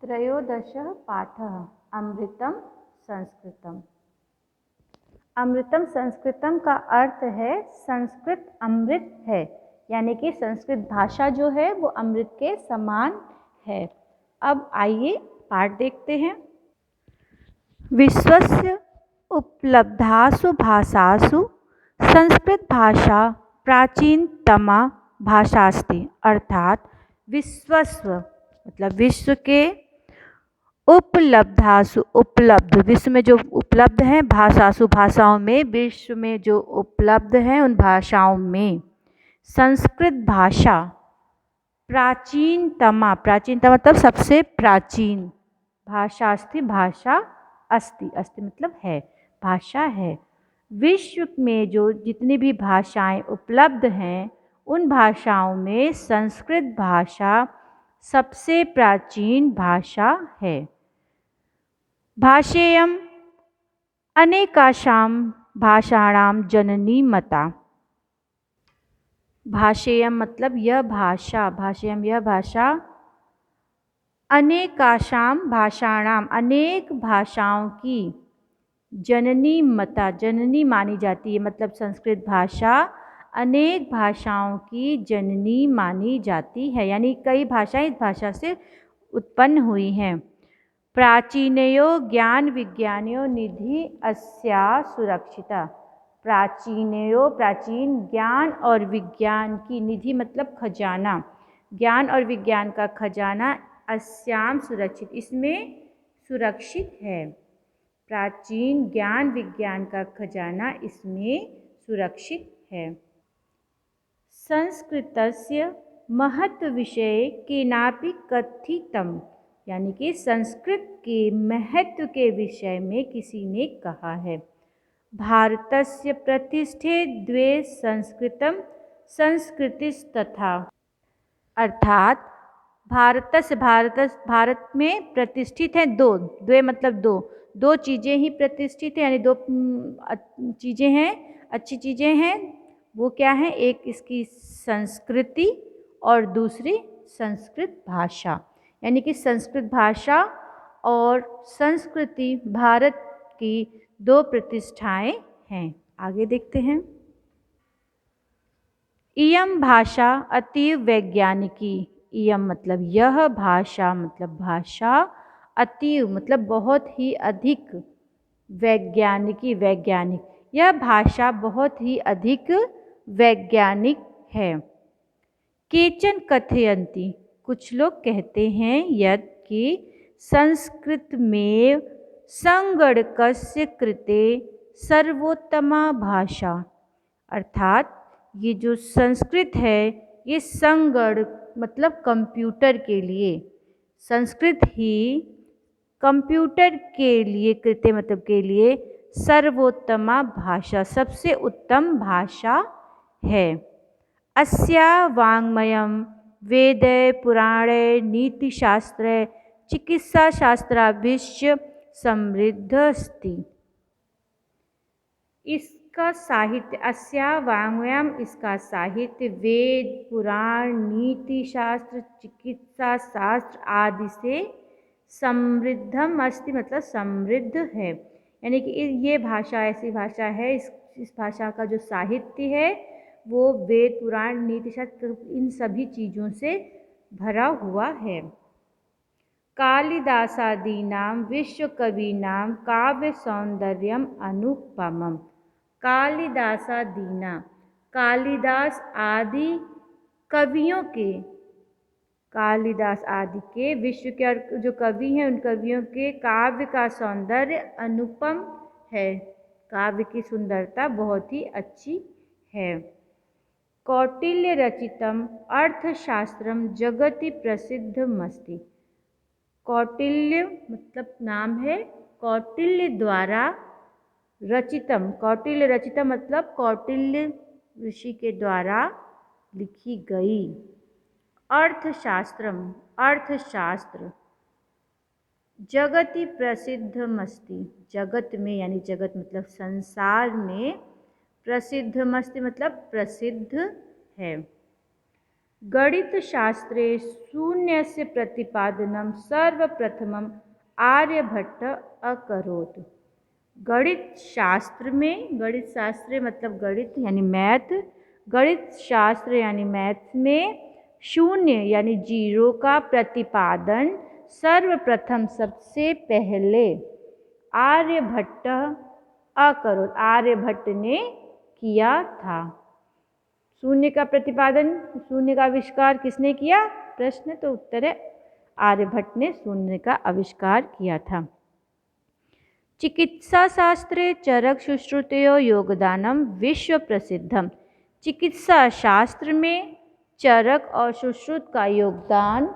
त्रयोदशः पाठः अमृतम संस्कृतम। अमृतम संस्कृतम का अर्थ है संस्कृत अमृत है, यानी कि संस्कृत भाषा जो है वो अमृत के समान है। अब आइए पाठ देखते हैं। विश्वस्य उपलब्धासु भाषासु संस्कृत भाषा प्राचीनतमा भाषा अस्ति। अर्थात विश्वस्व मतलब विश्व के उपलब्धासु उपलब्ध विश्व में जो उपलब्ध हैं, भाषासु भाषाओं में, विश्व में जो उपलब्ध हैं उन भाषाओं में संस्कृत भाषा प्राचीनतमा मतलब सबसे प्राचीन भाषा अस्ति। भाषा अस्ति, अस्ति मतलब है, भाषा है। विश्व में जो जितनी भी भाषाएं उपलब्ध हैं उन भाषाओं में संस्कृत भाषा सबसे प्राचीन भाषा है। भाषेयम् अनेकाशां भाषाणां जननी मता। भाषेयम् मतलब यह भाषा, भाषेयम् यह भाषा, अनेकाशां भाषाणां अनेक भाषाओं की, जननी मता जननी मानी जाती है, मतलब संस्कृत भाषा अनेक भाषाओं की जननी मानी जाती है, यानी कई भाषाएं इस भाषा से उत्पन्न हुई हैं। प्राचीनयो ज्ञान विज्ञानयो निधि अस्या सुरक्षिता। प्राचीनयो प्राचीन ज्ञान और विज्ञान की, निधि मतलब खजाना, ज्ञान और विज्ञान का खजाना अस्याम सुरक्षित इसमें सुरक्षित है। प्राचीन ज्ञान विज्ञान का खजाना इसमें सुरक्षित है। संस्कृतस्य महत्व विषये केनापि कथितम्, यानी कि संस्कृत के महत्व के विषय में किसी ने कहा है। भारतस्य प्रतिष्ठे द्वे संस्कृतम संस्कृतिस्तथा। अर्थात भारत में प्रतिष्ठित हैं दो, द्वे मतलब दो चीज़ें ही प्रतिष्ठित हैं, यानी दो चीज़ें हैं, अच्छी चीज़ें हैं। वो क्या है? एक इसकी संस्कृति और दूसरी संस्कृत भाषा, यानी कि संस्कृत भाषा और संस्कृति भारत की दो प्रतिष्ठाएं हैं। आगे देखते हैं। इयं भाषा अतीव वैज्ञानिकी। इयं मतलब यह भाषा, मतलब भाषा, अतीव मतलब बहुत ही अधिक, वैज्ञानिकी वैज्ञानिक, यह भाषा बहुत ही अधिक वैज्ञानिक है। केचन कथयन्ति कुछ लोग कहते हैं यत् कि संस्कृत में संगणकस्य कृते सर्वोत्तमा भाषा। अर्थात ये जो संस्कृत है ये संगणक मतलब कंप्यूटर के लिए, संस्कृत ही कंप्यूटर के लिए, कृते मतलब के लिए, सर्वोत्तमा भाषा सबसे उत्तम भाषा है। अस्या वाङ्मयं वेदे पुराणे नीतिशास्त्रे चिकित्साशास्त्राभिश्च समृद्ध अस्ति। इसका साहित्य, अस्या वाङ्मयम् इसका साहित्य, वेद पुराण नीति शास्त्र चिकित्सा शास्त्र आदि से समृद्धम अस्ति मतलब समृद्ध है, यानी कि ये भाषा ऐसी भाषा है, इस भाषा का जो साहित्य है वो वेद पुराण नीति शास्त्र इन सभी चीज़ों से भरा हुआ है। कालिदासादीनां विश्वकवीनां काव्य सौंदर्यम अनुपमम्। कालिदासादीनां कालिदास आदि कवियों के, कालिदास आदि के विश्व के जो कवि हैं उन कवियों के काव्य का सौंदर्य अनुपम है, काव्य की सुंदरता बहुत ही अच्छी है। कौटिल्य रचितम अर्थशास्त्रम जगति प्रसिद्धमस्ति। कौटिल्य मतलब नाम है, कौटिल्य द्वारा रचितम, कौटिल्य रचितम मतलब कौटिल्य ऋषि के द्वारा लिखी गई। अर्थशास्त्रम अर्थशास्त्र, जगति प्रसिद्धमस्ति जगत में, यानी जगत मतलब संसार में, प्रसिद्धमस्ति मतलब प्रसिद्ध है। गणितशास्त्रे शून्यस्य प्रतिपादनं सर्वप्रथमम् आर्यभट्ट अकरोत्। गणित शास्त्र मतलब गणित यानी मैथ, गणित शास्त्र यानी मैथ्स में शून्य यानी जीरो का प्रतिपादन सर्वप्रथम सबसे पहले आर्यभट्ट अकरोत्, आर्यभट्ट ने किया था। शून्य का प्रतिपादन, शून्य का आविष्कार किसने किया? प्रश्न तो उत्तर है आर्यभट्ट ने शून्य का आविष्कार किया था। चिकित्सा शास्त्रे चरक सुश्रुतयो योगदानम विश्व प्रसिद्धम। चिकित्सा शास्त्र में चरक और सुश्रुत का योगदान,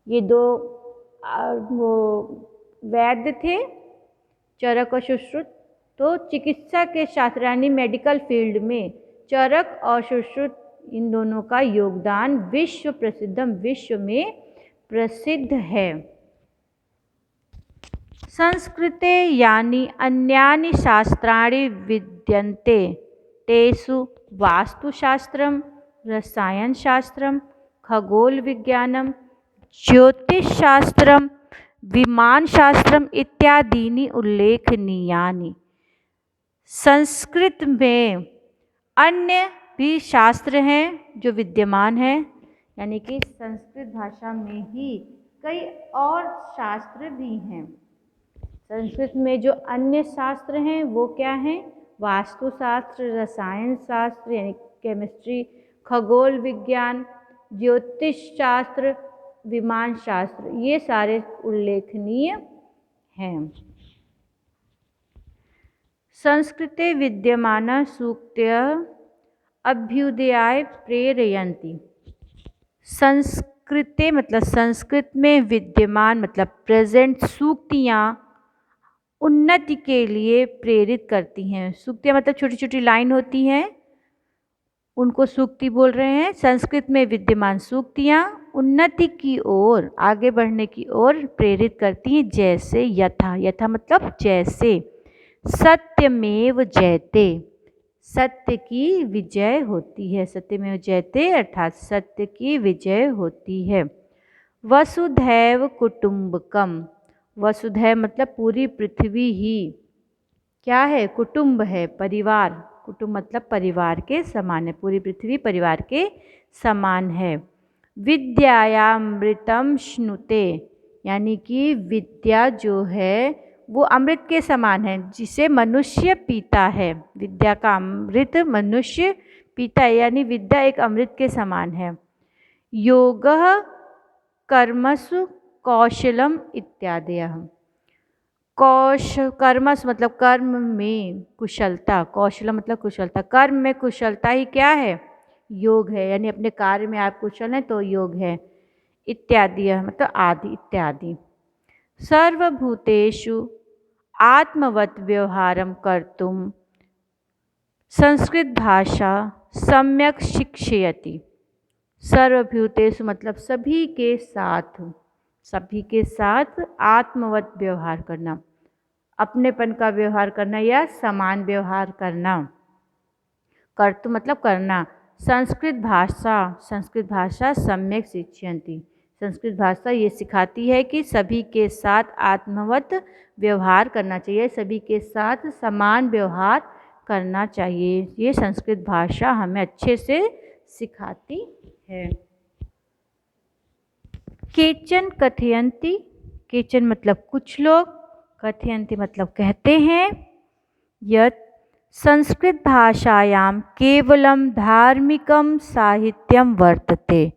ये दो वो वैद्य थे चरक और सुश्रुत, तो चिकित्सा के शास्त्र यानी मेडिकल फील्ड में चरक और सुश्रुत इन दोनों का योगदान विश्व प्रसिद्धम, विश्व में प्रसिद्ध है। संस्कृते यानि अन्यानि शास्त्राणि विद्यन्ते तेषु वास्तुशास्त्रम, रसायनशास्त्रम, खगोल विज्ञानम, ज्योतिषशास्त्रम, विमानशास्त्रम इत्यादीनि उल्लेखनीयानि। संस्कृत में अन्य भी शास्त्र हैं जो विद्यमान हैं, यानी कि संस्कृत भाषा में ही कई और शास्त्र भी हैं। संस्कृत में जो अन्य शास्त्र हैं वो क्या हैं? वास्तुशास्त्र, रसायन शास्त्र यानी केमिस्ट्री, खगोल विज्ञान, ज्योतिष शास्त्र, विमान शास्त्र, ये सारे उल्लेखनीय हैं। संस्कृते विद्यमाना सूक्तयः अभ्युदयाय प्रेरयन्ति। संस्कृते मतलब संस्कृत में विद्यमान मतलब प्रेजेंट सूक्तियाँ उन्नति के लिए प्रेरित करती हैं। सूक्तियाँ मतलब छोटी छोटी लाइन होती हैं, उनको सूक्ति बोल रहे हैं। संस्कृत में विद्यमान सूक्तियाँ उन्नति की ओर, आगे बढ़ने की ओर प्रेरित करती हैं। जैसे यथा, यथा मतलब जैसे, सत्यमेव जयते, सत्य की विजय होती है। सत्यमेव जयते अर्थात सत्य की विजय होती है। वसुधैव कुटुंबकम, वसुधैव मतलब पूरी पृथ्वी ही क्या है? कुटुंब है, परिवार। कुटुंब मतलब परिवार के समान है, पूरी पृथ्वी परिवार के समान है। विद्यायामृतम श्नुते, यानी कि विद्या जो है वो अमृत के समान है, जिसे मनुष्य पीता है। विद्या का अमृत मनुष्य पीता है, यानी विद्या एक अमृत के समान है। योगः कर्मसु कौशलम इत्यादयः, कर्मस मतलब कर्म में कुशलता, कौशल मतलब कुशलता, कर्म में कुशलता ही क्या है? योग है, यानी अपने कार्य में आप कुशल हैं तो योग है। इत्यादि मतलब आदि इत्यादि। सर्वभूतेषु आत्मवत् व्यवहारं कर्तुं संस्कृत भाषा सम्यक शिक्षयति। सर्वभूतेषु मतलब सभी के साथ, सभी के साथ आत्मवत व्यवहार करना, अपनेपन का व्यवहार करना या समान व्यवहार करना। कर्तु मतलब करना। संस्कृत भाषा सम्यक शिक्षयन्ति, संस्कृत भाषा ये सिखाती है कि सभी के साथ आत्मवत व्यवहार करना चाहिए, सभी के साथ समान व्यवहार करना चाहिए। ये संस्कृत भाषा हमें अच्छे से सिखाती है। केचन कथयन्ति, केचन मतलब कुछ लोग, कथयन्ति मतलब कहते हैं, यत् संस्कृत भाषायां केवलम धार्मिकम साहित्यम वर्तते,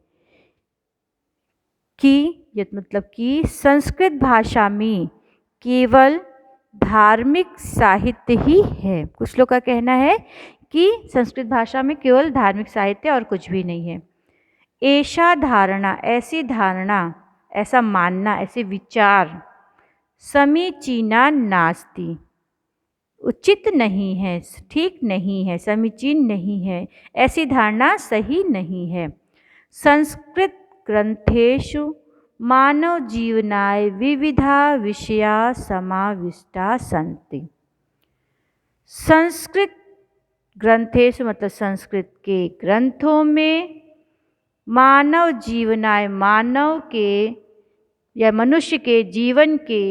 कि यत् मतलब कि संस्कृत भाषा में केवल धार्मिक साहित्य ही है। कुछ लोग का कहना है कि संस्कृत भाषा में केवल धार्मिक साहित्य और कुछ भी नहीं है। ऐसा धारणा, ऐसी धारणा, ऐसा मानना, ऐसे विचार समीचीना नास्ति, उचित नहीं है, ठीक नहीं है, समीचीन नहीं है, ऐसी धारणा सही नहीं है। संस्कृत ग्रंथेषु मानव जीवनाय विविधा विषया समाविष्टा सन्ति। संस्कृत ग्रंथेषु मतलब संस्कृत के ग्रंथों में मानव जीवनाय मानव के या मनुष्य के जीवन के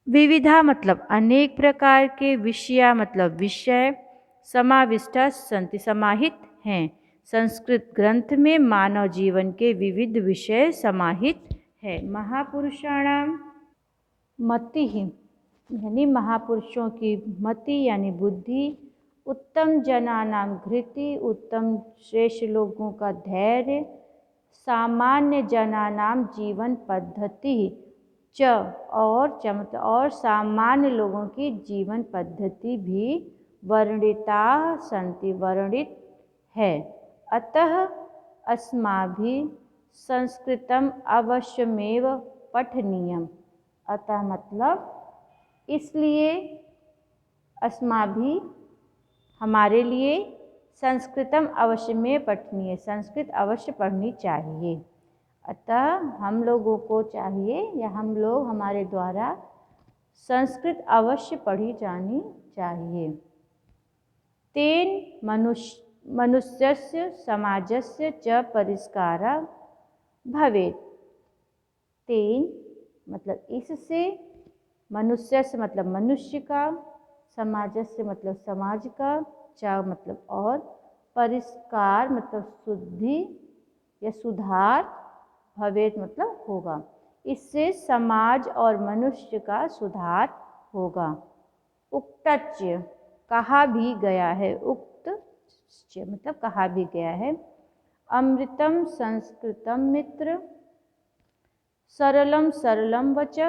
विविधा मतलब अनेक प्रकार के, विषया मतलब विषय, समाविष्टा सन्ति समाहित हैं। संस्कृत ग्रंथ में मानव जीवन के विविध विषय समाहित है। महापुरुषाणाम मति यानी महापुरुषों की मति यानी बुद्धि, उत्तम जनानाम धृति उत्तम श्रेष्ठ लोगों का धैर्य, सामान्य जनानाम जीवन पद्धति च और सामान्य लोगों की जीवन पद्धति भी वर्णिता सन्ति वर्णित है। अतः अस्माभिः संस्कृतम अवश्यमेव पठनीयम। अतः मतलब इसलिए अस्माभिः हमारे लिए संस्कृतम अवश्य में पठनीय, संस्कृत अवश्य पढ़नी चाहिए। अतः हम लोगों को चाहिए या हम लोग हमारे द्वारा संस्कृत अवश्य पढ़ी जानी चाहिए। तेन मनुष्यस्य समाजस्य च परिष्कारः भवेत्। तेन मतलब इससे, मनुष्यस्य मतलब मनुष्य का, समाजस्य मतलब समाज का, च मतलब और, परिष्कार मतलब शुद्धि या सुधार, भवेत मतलब होगा। इससे समाज और मनुष्य का सुधार होगा। उक्तच्य कहा भी गया है, उक्त मतलब कहा भी गया है। अमृतम संस्कृतम मित्र, सरलम सरलम वच,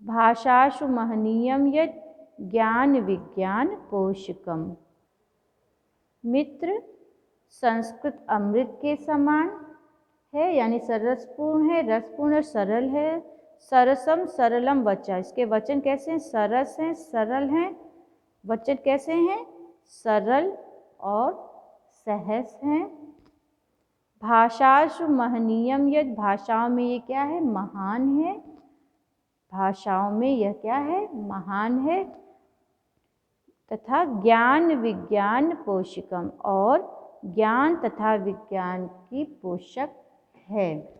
भाषासु महनीयम यत् ज्ञान विज्ञान पोषकम। मित्र संस्कृत अमृत के समान है यानी सरसपूर्ण है, रसपूर्ण और सरल है। सरसम सरलम वचा, इसके वचन कैसे हैं? सरस हैं, सरल हैं। वचन कैसे हैं? सरल और सहज हैं। भाषासु महनीयम यद, भाषाओं में ये क्या है? महान है। भाषाओं में यह क्या है? महान है। तथा ज्ञान विज्ञान पोषकम, और ज्ञान तथा विज्ञान की पोषक है।